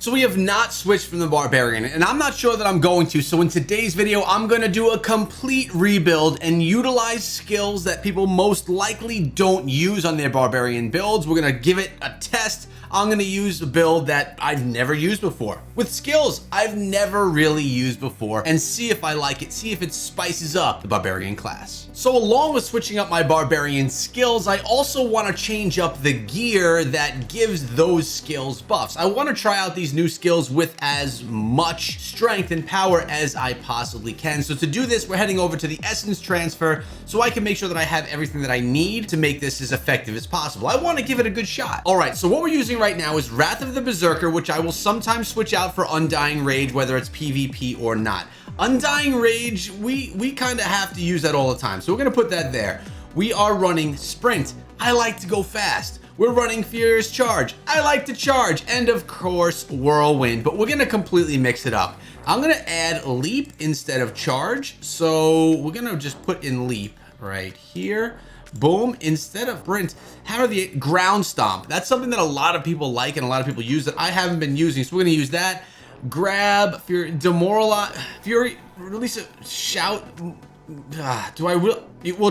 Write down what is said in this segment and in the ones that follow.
So we have not switched from the Barbarian, and I'm not sure that I'm going to. So in today's video, I'm going to do a complete rebuild and utilize skills that people most likely don't use on their Barbarian builds. We're going to give it a test. I'm going to use a build that I've never used before with skills I've never really used before and see if I like it, see if it spices up the Barbarian class. So along with switching up my Barbarian skills, I also want to change up the gear that gives those skills buffs. I want to try out these new skills with as much strength and power as I possibly can. So to do this, we're heading over to the essence transfer so I can make sure that I have everything that I need to make this as effective as possible. I want to give it a good shot. All right, so what we're using right now is Wrath of the Berserker, which I will sometimes switch out for Undying Rage, whether it's PvP or not. Undying Rage, we kind of have to use that all the time, so we're going to put that there. We are running Sprint. I like to go fast. We're running Furious Charge. I like to charge. And of course, Whirlwind, but we're going to completely mix it up. I'm going to add Leap instead of Charge, so we're going to just put in Leap right here. Boom. Instead of Sprint, how are the Ground Stomp? That's something that a lot of people like and a lot of people use that I haven't been using, so we're going to use that. Grab, Fury, Demoralize, Fury, release a Shout. We'll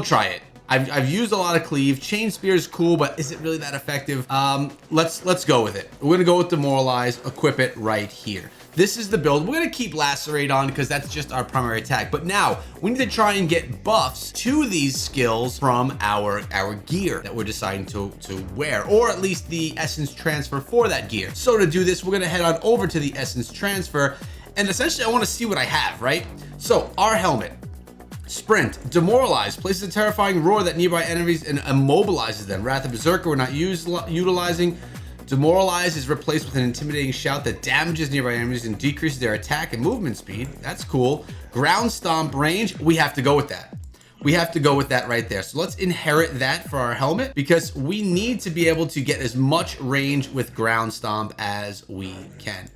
try it. I've used a lot of Cleave. Chain Spear is cool, but is it really that effective? Let's go with it. We're gonna go with Demoralize, equip it right here. This is the build. We're gonna keep Lacerate on because that's just our primary attack. But now we need to try and get buffs to these skills from our gear that we're deciding to wear, or at least the essence transfer for that gear. So to do this, we're gonna head on over to the essence transfer, and essentially I want to see what I have, right? So our helmet. Sprint, Demoralize, places a terrifying roar that nearby enemies and immobilizes them. Wrath of Berserker, we're not utilizing. Demoralize is replaced with an intimidating shout that damages nearby enemies and decreases their attack and movement speed. That's cool. Ground Stomp range, we have to go with that. We have to go with that right there. So let's inherit that for our helmet because we need to be able to get as much range with Ground Stomp as we can.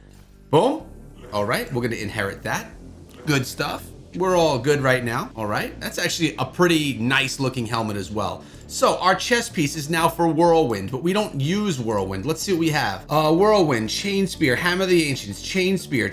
Boom. All right, we're going to inherit that. Good stuff. We're all good right now. All right, that's actually a pretty nice looking helmet as well. So our chest piece is now for Whirlwind, but we don't use Whirlwind. Let's see what we have. Whirlwind, Chain Spear, Hammer of the Ancients, Chain Spear,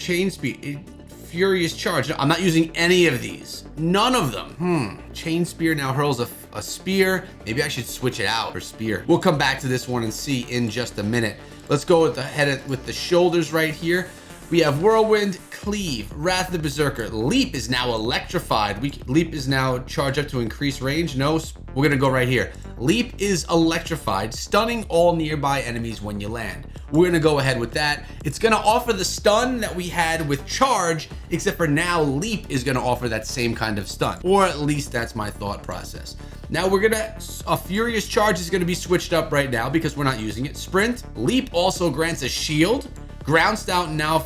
Furious Charge. No, I'm not using any of these. None of them. Chain Spear now hurls a spear. Maybe I should switch it out for spear. We'll come back to this one and see in just a minute. Let's go with the head with the shoulders right here. We have Whirlwind, Cleave, Wrath of the Berserker. Leap is now electrified. Leap is now charged up to increase range. No, we're gonna go right here. Leap is electrified, stunning all nearby enemies when you land. We're gonna go ahead with that. It's gonna offer the stun that we had with Charge, except for now Leap is gonna offer that same kind of stun. Or at least that's my thought process. Now a Furious Charge is gonna be switched up right now because we're not using it. Sprint, Leap also grants a shield. Ground Stomp now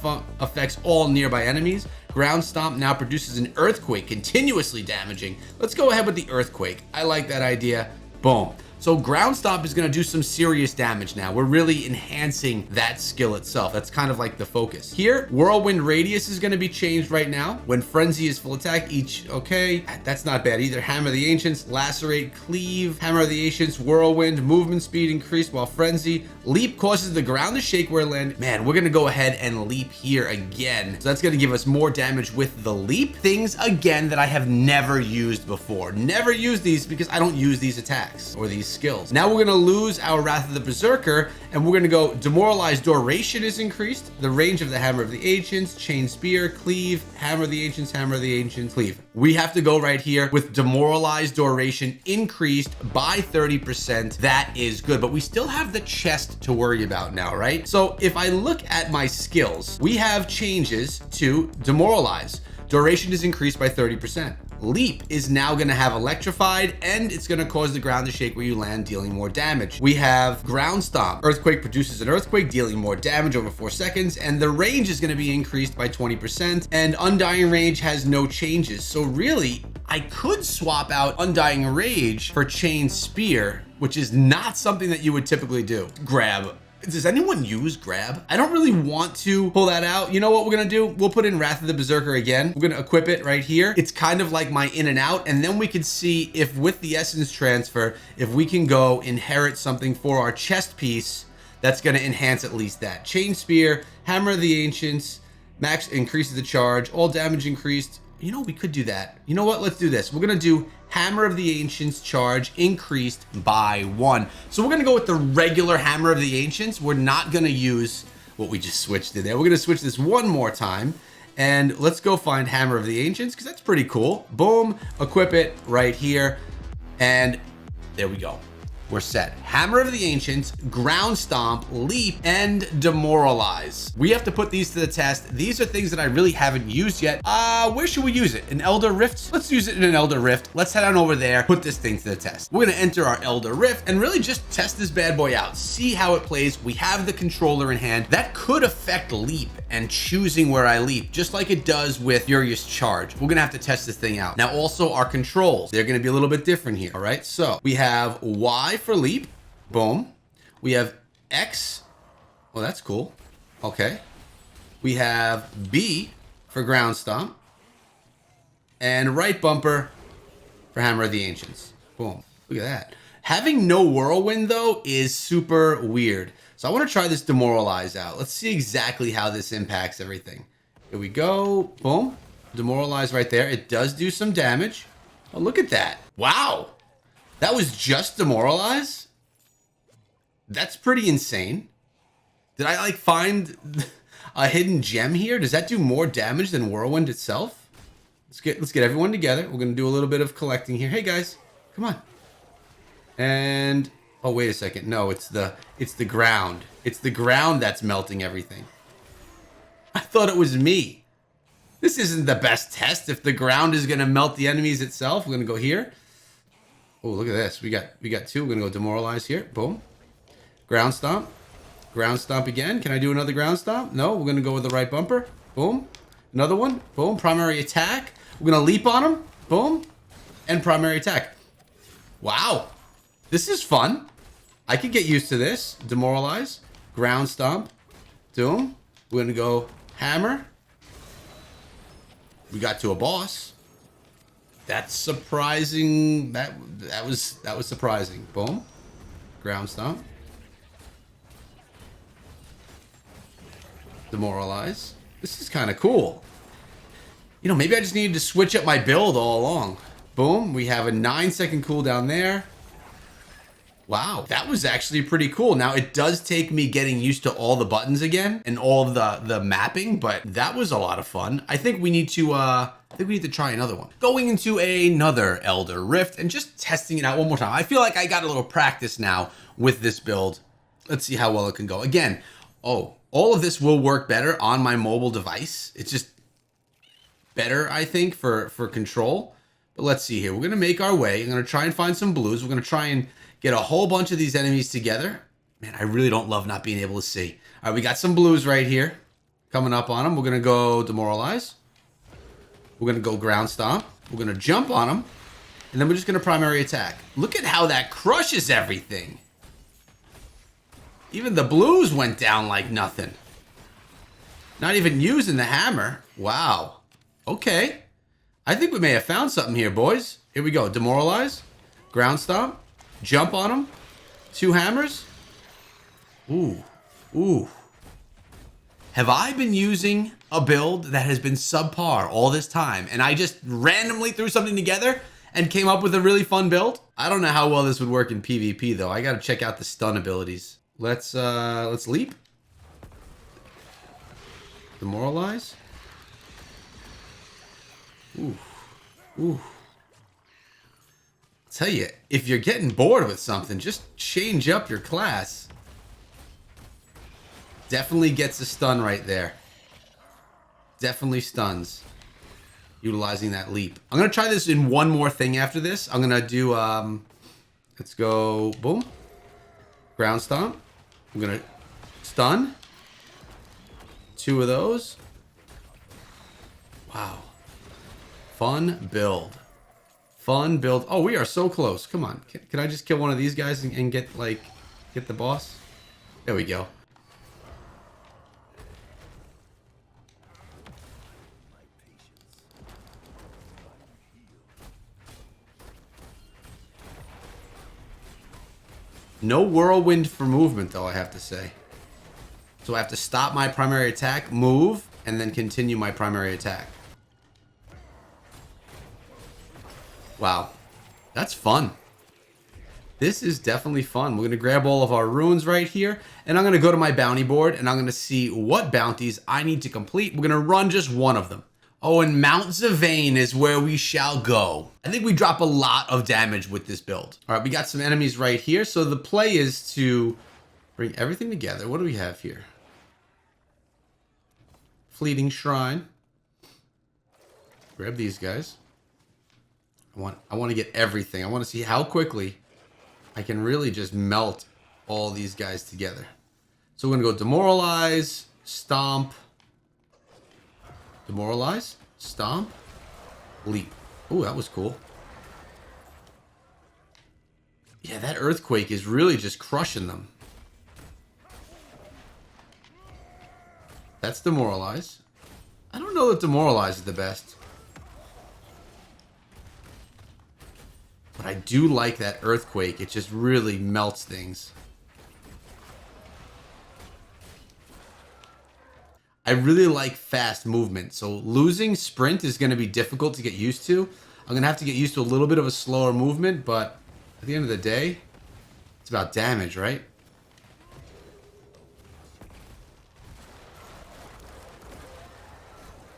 affects all nearby enemies. Ground Stomp now produces an Earthquake, continuously damaging. Let's go ahead with the Earthquake. I like that idea. Boom. So Ground Stomp is going to do some serious damage now. We're really enhancing that skill itself. That's kind of like the focus. Here, Whirlwind Radius is going to be changed right now. When Frenzy is full attack, okay, that's not bad either. Hammer of the Ancients, Lacerate, Cleave, Hammer of the Ancients, Whirlwind, movement speed increased while Frenzy. Leap causes the ground to shake where land. Man, we're going to go ahead and Leap here again. So that's going to give us more damage with the Leap. Things, again, that I have never used before. Never used these because I don't use these attacks or these skills. Now we're going to lose our Wrath of the Berserker and we're going to go Demoralize. Duration is increased. The range of the Hammer of the Ancients, Chain Spear, Cleave, Hammer of the Ancients, Hammer of the Ancients, Cleave. We have to go right here with Demoralize. Duration increased by 30%. That is good, but we still have the chest to worry about now, right? So if I look at my skills, we have changes to Demoralize. Duration is increased by 30%. Leap is now going to have Electrified, and it's going to cause the ground to shake where you land, dealing more damage. We have Ground Stomp. Earthquake produces an earthquake, dealing more damage over 4 seconds, and the range is going to be increased by 20%, and Undying Rage has no changes. So really, I could swap out Undying Rage for Chain Spear, which is not something that you would typically do. Grab. Does anyone use grab? I don't really want to pull that out. You know what we're gonna do? We'll put in Wrath of the Berserker again. We're gonna equip it right here. It's kind of like my in and out, and then we can see if with the essence transfer, if we can go inherit something for our chest piece that's going to enhance at least that. Chain Spear, Hammer of the Ancients, max increases the charge, all damage increased. You know, we could do that. You know what? Let's do this. We're going to do Hammer of the Ancients charge increased by 1. So we're going to go with the regular Hammer of the Ancients. We're not going to use what we just switched in there. We're going to switch this one more time. And let's go find Hammer of the Ancients because that's pretty cool. Boom. Equip it right here. And there we go. We're set. Hammer of the Ancients, Ground Stomp, Leap, and Demoralize. We have to put these to the test. These are things that I really haven't used yet. Where should we use it? In Elder Rift? Let's use it in an Elder Rift. Let's head on over there, put this thing to the test. We're gonna enter our Elder Rift and really just test this bad boy out. See how it plays. We have the controller in hand. That could affect Leap and choosing where I leap, just like it does with Furious Charge. We're gonna have to test this thing out. Now also our controls, they're gonna be a little bit different here, all right? So we have Y for leap, boom. We have X, well that's cool, okay. We have B for ground stomp, and right bumper for Hammer of the Ancients, boom. Look at that. Having no whirlwind though is super weird. So I want to try this Demoralize out. Let's see exactly how this impacts everything. Here we go, boom. Demoralize right there. It does do some damage. Oh, look at that. Wow. That was just Demoralize? That's pretty insane. Did I like find a hidden gem here? Does that do more damage than Whirlwind itself? Let's get everyone together. We're gonna do a little bit of collecting here. Hey guys, come on. And oh wait a second. No, it's the ground. It's the ground that's melting everything. I thought it was me. This isn't the best test if the ground is gonna melt the enemies itself. We're gonna go here. Oh, look at this. We got 2. We're gonna go Demoralize here. Boom. Ground stomp. Ground stomp again. Can I do another ground stomp? No. We're gonna go with the right bumper. Boom. Another one. Boom. Primary attack. We're gonna leap on him. Boom. And primary attack. Wow. This is fun. I could get used to this. Demoralize. Ground stomp. Doom. We're gonna go hammer. We got to a boss. That's surprising. That was surprising. Boom. Ground stomp. Demoralize. This is kind of cool. You know, maybe I just needed to switch up my build all along. Boom. We have a 9-second cooldown there. Wow, that was actually pretty cool. Now, it does take me getting used to all the buttons again and all of the mapping, but that was a lot of fun. I think we need to try another one. Going into another Elder Rift and just testing it out one more time. I feel like I got a little practice now with this build. Let's see how well it can go. Again, all of this will work better on my mobile device. It's just better, I think, for control. But let's see here. We're going to make our way. I'm going to try and find some blues. We're going to try and get a whole bunch of these enemies together. Man, I really don't love not being able to see. All right, we got some blues right here coming up on them. We're going to go Demoralize. We're going to go Ground Stomp. We're going to jump on them. And then we're just going to primary attack. Look at how that crushes everything. Even the blues went down like nothing. Not even using the hammer. Wow. Okay. I think we may have found something here, boys. Here we go. Demoralize. Ground Stomp. Jump on them. 2 hammers. Ooh. Ooh. Have I been using a build that has been subpar all this time and I just randomly threw something together and came up with a really fun build? I don't know how well this would work in PvP though. I gotta check out the stun abilities. Let's leap. Demoralize. Ooh. Ooh. I'll tell you, if you're getting bored with something, just change up your class. Definitely gets a stun right there. Definitely stuns. Utilizing that leap. I'm going to try this in one more thing after this. I'm going to do, let's go, boom. Ground stomp. I'm going to stun. 2 of those. Wow. Fun build. Fun build. Oh, we are so close. Come on. Can I just kill one of these guys and get the boss? There we go. No whirlwind for movement, though, I have to say. So I have to stop my primary attack, move, and then continue my primary attack. Wow. That's fun. This is definitely fun. We're going to grab all of our runes right here, and I'm going to go to my bounty board, and I'm going to see what bounties I need to complete. We're going to run just one of them. Oh, and Mount Zavane is where we shall go. I think we drop a lot of damage with this build. All right, we got some enemies right here. So the play is to bring everything together. What do we have here? Fleeting Shrine. Grab these guys. I want to get everything. I want to see how quickly I can really just melt all these guys together. So we're going to go Demoralize, Stomp, Demoralize, Stomp, Leap. Oh, that was cool. Yeah, that Earthquake is really just crushing them. That's Demoralize. I don't know that Demoralize is the best. But I do like that Earthquake. It just really melts things. I really like fast movement. So losing sprint is going to be difficult to get used to. I'm going to have to get used to a little bit of a slower movement. But at the end of the day, it's about damage, right?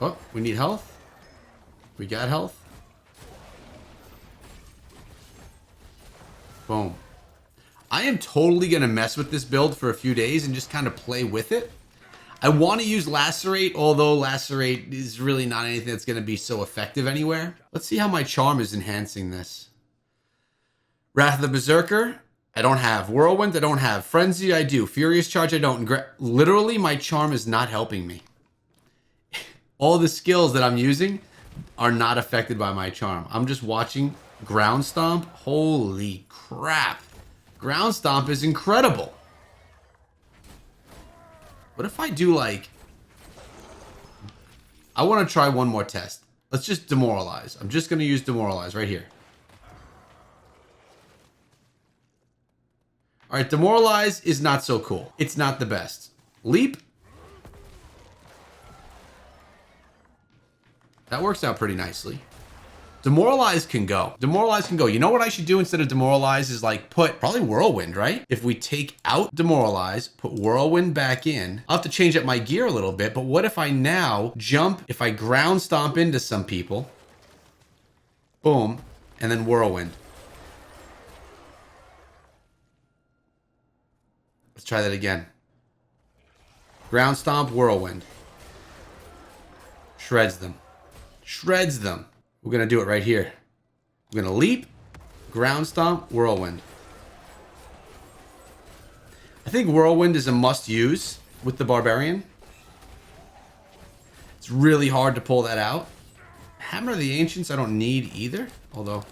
Oh, we need health. We got health. Boom. I am totally going to mess with this build for a few days and just kind of play with it. I want to use Lacerate, although Lacerate is really not anything that's going to be so effective anywhere. Let's see how my Charm is enhancing this. Wrath of the Berserker, I don't have. Whirlwind, I don't have. Frenzy, I do. Furious Charge, I don't. Literally, my Charm is not helping me. All the skills that I'm using are not affected by my Charm. I'm just watching Ground Stomp. Holy crap. Ground Stomp is incredible. What if I do like... I want to try one more test. Let's just Demoralize. I'm just going to use Demoralize right here. Alright, Demoralize is not so cool. It's not the best. Leap. That works out pretty nicely. Demoralize can go. Demoralize can go. You know what I should do instead of Demoralize is like put probably Whirlwind, right? If we take out Demoralize, put Whirlwind back in, I'll have to change up my gear a little bit. But what if I now jump, if I Ground Stomp into some people, boom, and then Whirlwind. Let's try that again. Ground Stomp, Whirlwind. Shreds them. Shreds them. We're going to do it right here. We're going to Leap, Ground Stomp, Whirlwind. I think Whirlwind is a must-use with the Barbarian. It's really hard to pull that out. Hammer of the Ancients I don't need either, although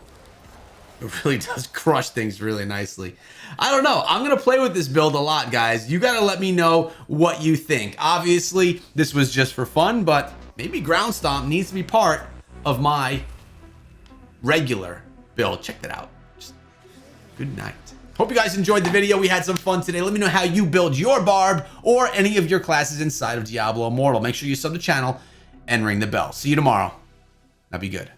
it really does crush things really nicely. I don't know. I'm going to play with this build a lot, guys. You got to let me know what you think. Obviously, this was just for fun, but maybe Ground Stomp needs to be part of my regular build. Check that out. Just good night. Hope you guys enjoyed the video. We had some fun today. Let me know how you build your Barb or any of your classes inside of Diablo Immortal. Make sure you sub the channel and ring the bell. See you tomorrow. Now be good.